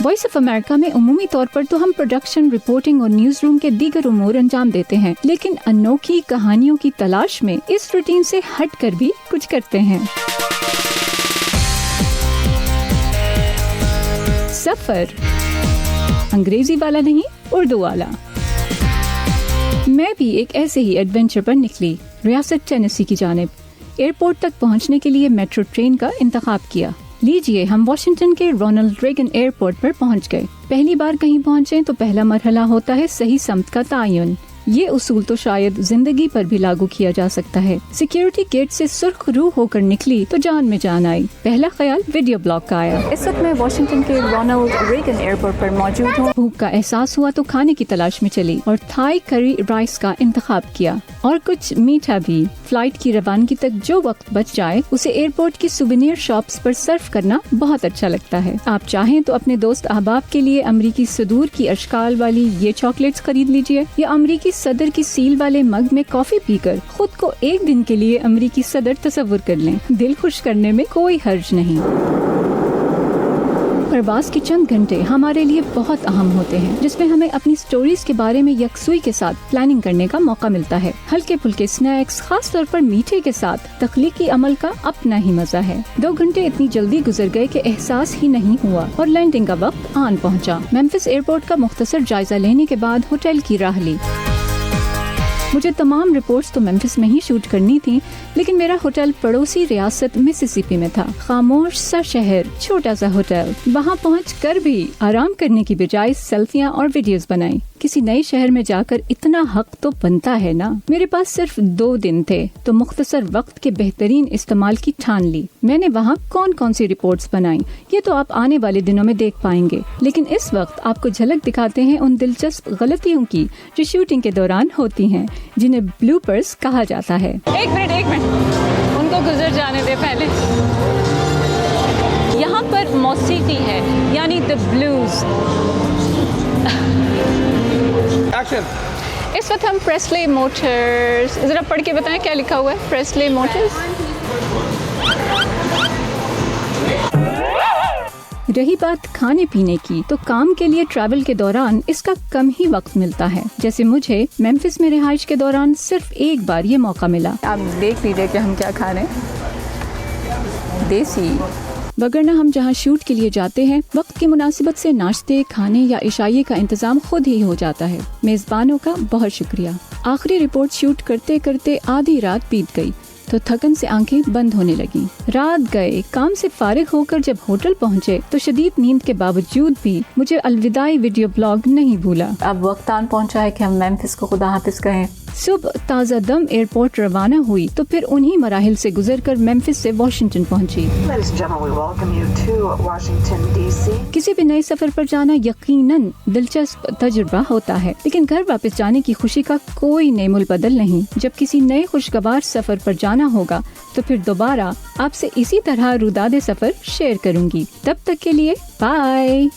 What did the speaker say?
Voice of America में उमूमी तौर पर तो हम प्रोडक्शन, रिपोर्टिंग और न्यूज रूम के दीगर उमूर अंजाम देते हैं, लेकिन अनोखी कहानियों की तलाश में इस रूटीन से हट कर भी कुछ करते हैं। सफर, अंग्रेजी वाला नहीं, उर्दू वाला। मैं भी एक ऐसे ही एडवेंचर पर निकली, रियासत टेनेसी की जानिब। एयरपोर्ट तक पहुंचने के लिए मेट्रो ट्रेन का इंतखाब किया। लीजिए, हम वाशिंगटन के रोनाल्ड रेगन एयरपोर्ट पर पहुंच गए। पहली बार कहीं पहुंचे तो पहला मरहला होता है सही समत का तयन। ये उसूल तो शायद जिंदगी पर भी लागू किया जा सकता है। सिक्योरिटी गेट से सुर्ख रूह होकर निकली तो जान में जान आई। पहला ख्याल वीडियो ब्लॉग का आया। इस वक्त मैं वाशिंगटन के रोनाल्ड रेगन एयरपोर्ट पर मौजूद हूँ। भूख का एहसास हुआ तो खाने की तलाश में चली और थाई करी राइस का इंतखाब किया और कुछ मीठा भी। फ्लाइट की रवानगी तक जो वक्त बच जाए उसे एयरपोर्ट की सुवेनियर शॉप्स पर सर्व करना बहुत अच्छा लगता है। आप चाहें तो अपने दोस्त अहबाब के लिए अमरीकी सदूर की अशकाल वाली ये चॉकलेट्स खरीद लीजिए, या अमरीकी सदर की सील वाले मग में कॉफी पीकर खुद को एक दिन के लिए अमरीकी सदर तस्वुर कर लें। दिल खुश करने में कोई हर्ज नहीं। प्रवास के चंद घंटे हमारे लिए बहुत अहम होते हैं, जिसमें हमें अपनी स्टोरीज के बारे में यकसुई के साथ प्लानिंग करने का मौका मिलता है। हल्के फुल्के स्नैक्स, खास तौर पर मीठे के साथ तख्लीकी अमल का अपना ही मजा है। 2 घंटे इतनी जल्दी गुजर गए कि एहसास ही नहीं हुआ और लैंडिंग का वक्त आन पहुंचा। मेम्फिस एयरपोर्ट का मुख्तसर जायजा लेने के बाद होटल की राह ली। मुझे तमाम रिपोर्ट्स तो मेम्फिस में ही शूट करनी थी, लेकिन मेरा होटल पड़ोसी रियासत मिसिसिपी में था। खामोश सा शहर, छोटा सा होटल। वहाँ पहुँच कर भी आराम करने की बजाय सेल्फियाँ और वीडियोस बनाई। किसी नए शहर में जाकर इतना हक तो बनता है ना। मेरे पास सिर्फ 2 दिन थे तो मुख्तसर वक्त के बेहतरीन इस्तेमाल की ठान ली। मैंने वहाँ कौन कौन सी रिपोर्ट्स बनाई ये तो आप आने वाले दिनों में देख पाएंगे, लेकिन इस वक्त आपको झलक दिखाते हैं उन दिलचस्प गलतियों की जो शूटिंग के दौरान होती हैं, जिन्हें ब्लूपर्स कहा जाता है। एक मिनट, उनको गुजर जाने दे पहले। यहाँ पर मौसीकी है, यानी द ब्लूज। एक्शन। इस वक्त हम प्रेस्ले मोटर्स, जरा पढ़ के बताएं क्या लिखा हुआ है। Presley Motors. रही बात खाने पीने की, तो काम के लिए ट्रैवल के दौरान इसका कम ही वक्त मिलता है। जैसे मुझे मेम्फिस में रिहाइश के दौरान सिर्फ एक बार ये मौका मिला। आप देख लीजिए कि हम क्या खा रहे हैं। देसी। वगरना हम जहाँ शूट के लिए जाते हैं, वक्त की मुनासिबत से नाश्ते, खाने या इशाइये का इंतजाम खुद ही हो जाता है। मेजबानों का बहुत शुक्रिया। आखिरी रिपोर्ट शूट करते करते आधी रात बीत गई तो थकन से आंखें बंद होने लगी। रात गए, काम से फारिग होकर जब होटल पहुँचे तो शदीद नींद के बावजूद भी मुझे अलविदाई वीडियो ब्लॉग नहीं भूला। अब वक्त आन पहुँचा है कि हम मेम्फिस को खुदा हाफिज कहें। सुबह ताज़ा दम एयरपोर्ट रवाना हुई तो फिर उन्हीं मराहिल से गुजरकर मेम्फिस से वाशिंगटन पहुंची। किसी भी नए सफर पर जाना यकीनन दिलचस्प तजुर्बा होता है, लेकिन घर वापस जाने की खुशी का कोई नेमुल बदल नहीं। जब किसी नए खुशगवार सफर पर जाना होगा तो फिर दोबारा आपसे इसी तरह रुदादे सफर शेयर करूंगी। तब तक के लिए बाय।